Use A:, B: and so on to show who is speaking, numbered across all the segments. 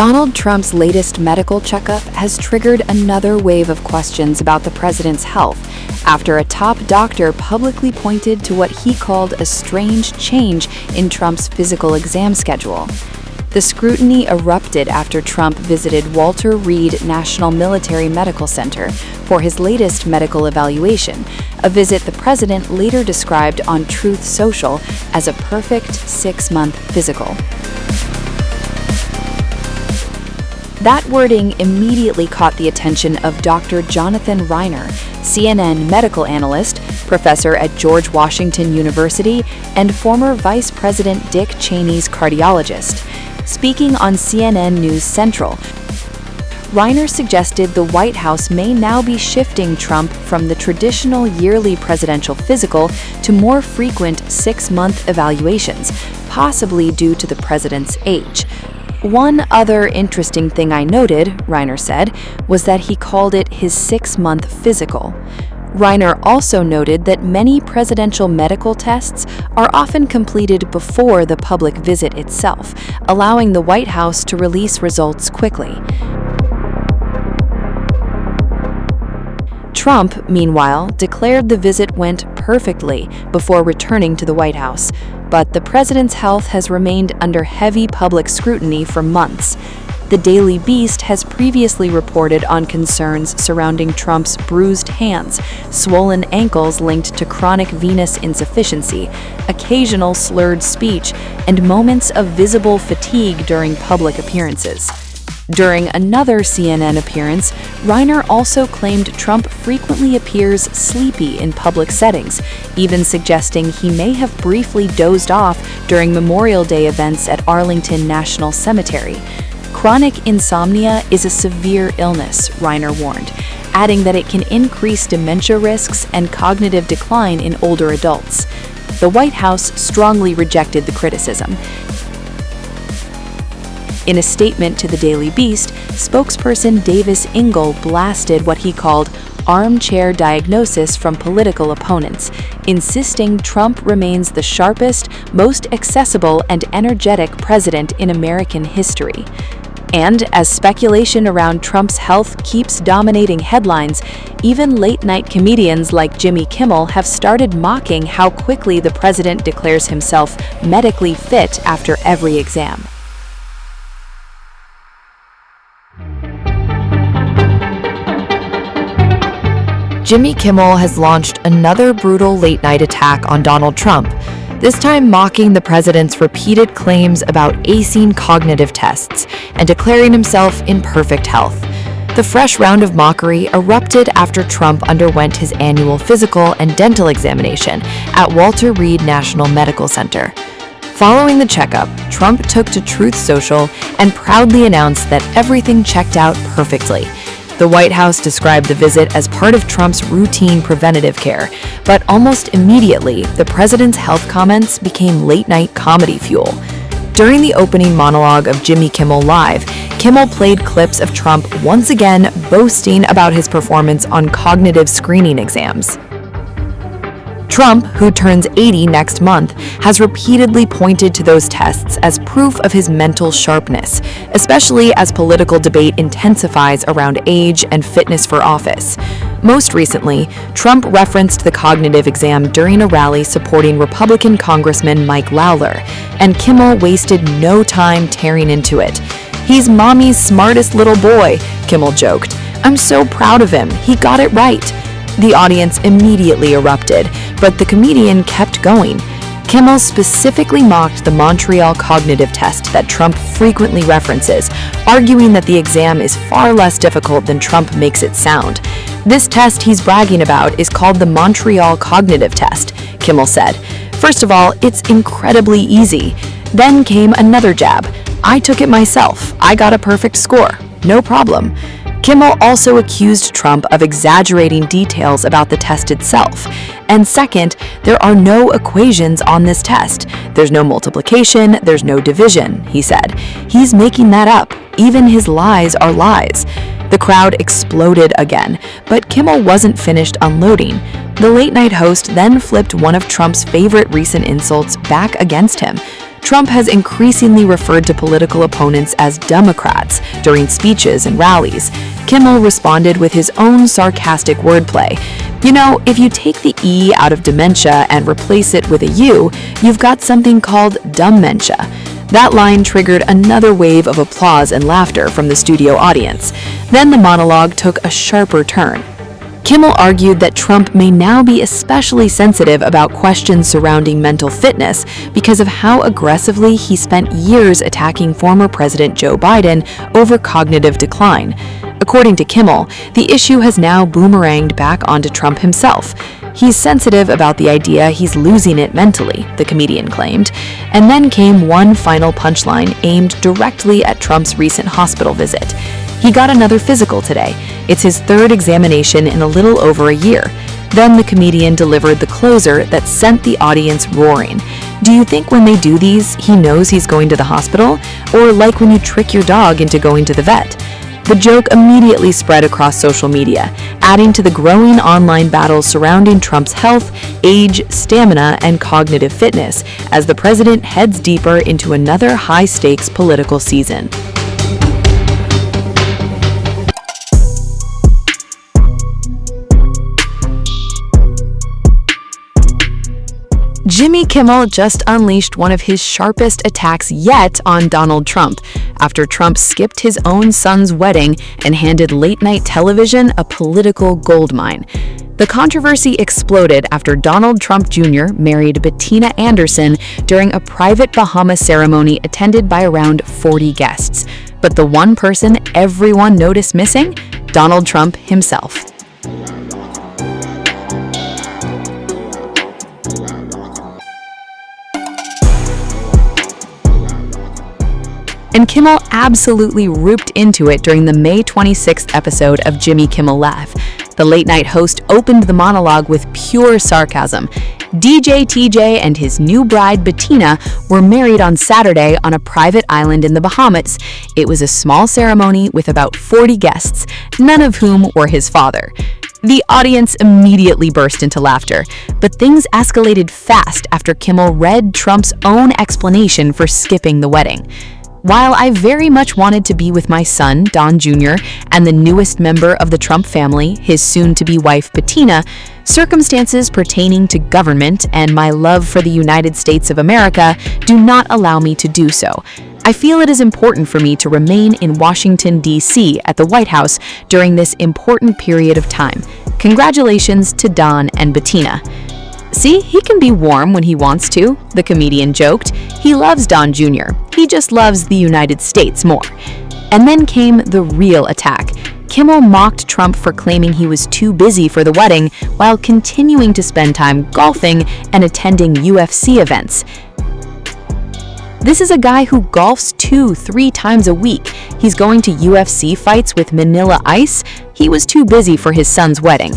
A: Donald Trump's latest medical checkup has triggered another wave of questions about the president's health after a top doctor publicly pointed to what he called a strange change in Trump's physical exam schedule. The scrutiny erupted after Trump visited Walter Reed National Military Medical Center for his latest medical evaluation, a visit the president later described on Truth Social as a perfect 6-month physical. That wording immediately caught the attention of Dr. Jonathan Reiner, CNN medical analyst, professor at George Washington University, and former Vice President Dick Cheney's cardiologist. Speaking on CNN News Central, Reiner suggested the White House may now be shifting Trump from the traditional yearly presidential physical to more frequent 6-month evaluations, possibly due to the president's age. One other interesting thing I noted, Reiner said, was that he called it his 6-month physical. Reiner also noted that many presidential medical tests are often completed before the public visit itself, allowing the White House to release results quickly. Trump, meanwhile, declared the visit went perfectly before returning to the White House, but the president's health has remained under heavy public scrutiny for months. The Daily Beast has previously reported on concerns surrounding Trump's bruised hands, swollen ankles linked to chronic venous insufficiency, occasional slurred speech, and moments of visible fatigue during public appearances. During another CNN appearance, Reiner also claimed Trump frequently appears sleepy in public settings, even suggesting he may have briefly dozed off during Memorial Day events at Arlington National Cemetery. Chronic insomnia is a severe illness, Reiner warned, adding that it can increase dementia risks and cognitive decline in older adults. The White House strongly rejected the criticism. In a statement to the Daily Beast, spokesperson Davis Ingle blasted what he called armchair diagnosis from political opponents, insisting Trump remains the sharpest, most accessible, and energetic president in American history. And as speculation around Trump's health keeps dominating headlines, even late-night comedians like Jimmy Kimmel have started mocking how quickly the president declares himself medically fit after every exam. Jimmy Kimmel has launched another brutal late-night attack on Donald Trump, this time mocking the president's repeated claims about acing cognitive tests and declaring himself in perfect health. The fresh round of mockery erupted after Trump underwent his annual physical and dental examination at Walter Reed National Medical Center. Following the checkup, Trump took to Truth Social and proudly announced that everything checked out perfectly. The White House described the visit as part of Trump's routine preventative care, but almost immediately, the president's health comments became late-night comedy fuel. During the opening monologue of Jimmy Kimmel Live, Kimmel played clips of Trump once again boasting about his performance on cognitive screening exams. Trump, who turns 80 next month, has repeatedly pointed to those tests as proof of his mental sharpness, especially as political debate intensifies around age and fitness for office. Most recently, Trump referenced the cognitive exam during a rally supporting Republican Congressman Mike Lawler, and Kimmel wasted no time tearing into it. "He's mommy's smartest little boy," Kimmel joked. "I'm so proud of him. He got it right." The audience immediately erupted, but the comedian kept going. Kimmel specifically mocked the Montreal cognitive test that Trump frequently references, arguing that the exam is far less difficult than Trump makes it sound. "This test he's bragging about is called the Montreal cognitive test," Kimmel said. "First of all, it's incredibly easy." Then came another jab. "I took it myself. I got a perfect score. No problem." Kimmel also accused Trump of exaggerating details about the test itself. And second, there are no equations on this test. There's no multiplication, there's no division, he said. He's making that up. Even his lies are lies. The crowd exploded again, but Kimmel wasn't finished unloading. The late-night host then flipped one of Trump's favorite recent insults back against him. Trump has increasingly referred to political opponents as Democrats during speeches and rallies. Kimmel responded with his own sarcastic wordplay. You know, if you take the E out of dementia and replace it with a U, you've got something called dumbmentia. That line triggered another wave of applause and laughter from the studio audience. Then the monologue took a sharper turn. Kimmel argued that Trump may now be especially sensitive about questions surrounding mental fitness because of how aggressively he spent years attacking former President Joe Biden over cognitive decline. According to Kimmel, the issue has now boomeranged back onto Trump himself. He's sensitive about the idea he's losing it mentally, the comedian claimed. And then came one final punchline aimed directly at Trump's recent hospital visit. He got another physical today. It's his third examination in a little over a year. Then the comedian delivered the closer that sent the audience roaring. Do you think when they do these, he knows he's going to the hospital? Or like when you trick your dog into going to the vet? The joke immediately spread across social media, adding to the growing online battles surrounding Trump's health, age, stamina, and cognitive fitness as the president heads deeper into another high-stakes political season. Jimmy Kimmel just unleashed one of his sharpest attacks yet on Donald Trump after Trump skipped his own son's wedding and handed late-night television a political goldmine. The controversy exploded after Donald Trump Jr. married Bettina Anderson during a private Bahamas ceremony attended by around 40 guests. But the one person everyone noticed missing? Donald Trump himself. And Kimmel absolutely ripped into it during the May 26th episode of Jimmy Kimmel Live. The late-night host opened the monologue with pure sarcasm. DJ TJ and his new bride Bettina were married on Saturday on a private island in the Bahamas. It was a small ceremony with about 40 guests, none of whom were his father. The audience immediately burst into laughter, but things escalated fast after Kimmel read Trump's own explanation for skipping the wedding. While I very much wanted to be with my son, Don Jr., and the newest member of the Trump family, his soon-to-be wife, Bettina, circumstances pertaining to government and my love for the United States of America do not allow me to do so. I feel it is important for me to remain in Washington, D.C. at the White House during this important period of time. Congratulations to Don and Bettina. See, he can be warm when he wants to, the comedian joked. He loves Don Jr. He just loves the United States more. And then came the real attack. Kimmel mocked Trump for claiming he was too busy for the wedding while continuing to spend time golfing and attending UFC events. This is a guy who golfs 2-3 times a week. He's going to UFC fights with Manila Ice. He was too busy for his son's wedding.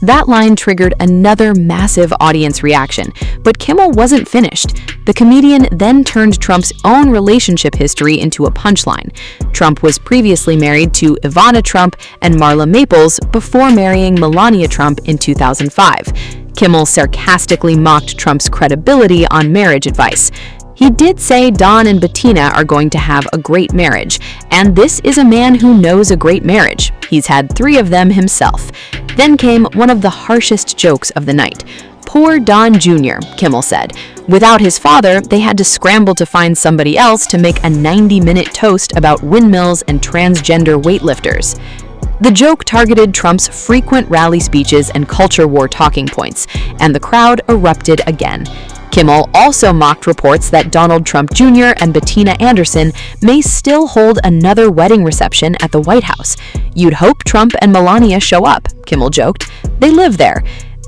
A: That line triggered another massive audience reaction, but Kimmel wasn't finished. The comedian then turned Trump's own relationship history into a punchline. Trump was previously married to Ivana Trump and Marla Maples before marrying Melania Trump in 2005. Kimmel sarcastically mocked Trump's credibility on marriage advice. He did say Don and Bettina are going to have a great marriage, and this is a man who knows a great marriage. He's had 3 of them himself. Then came one of the harshest jokes of the night. Poor Don Jr., Kimmel said. Without his father, they had to scramble to find somebody else to make a 90-minute toast about windmills and transgender weightlifters. The joke targeted Trump's frequent rally speeches and culture war talking points, and the crowd erupted again. Kimmel also mocked reports that Donald Trump Jr. and Bettina Anderson may still hold another wedding reception at the White House. You'd hope Trump and Melania show up, Kimmel joked. They live there.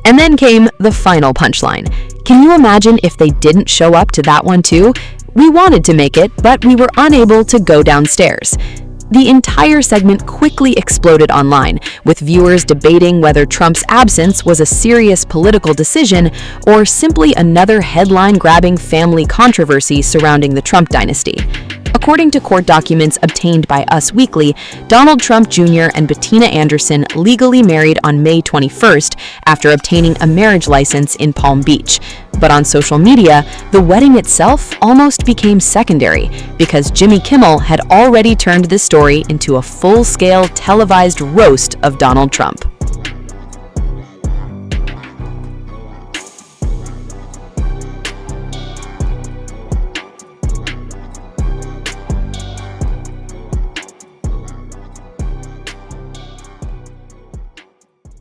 A: And then came the final punchline. Can you imagine if they didn't show up to that one too? We wanted to make it, but we were unable to go downstairs. The entire segment quickly exploded online, with viewers debating whether Trump's absence was a serious political decision or simply another headline-grabbing family controversy surrounding the Trump dynasty.
B: According to court documents obtained by Us Weekly, Donald Trump Jr. and Bettina Anderson legally married on May 21st after obtaining a marriage license in Palm Beach. But on social media, the wedding itself almost became secondary because Jimmy Kimmel had already turned this story into a full-scale televised roast of Donald Trump.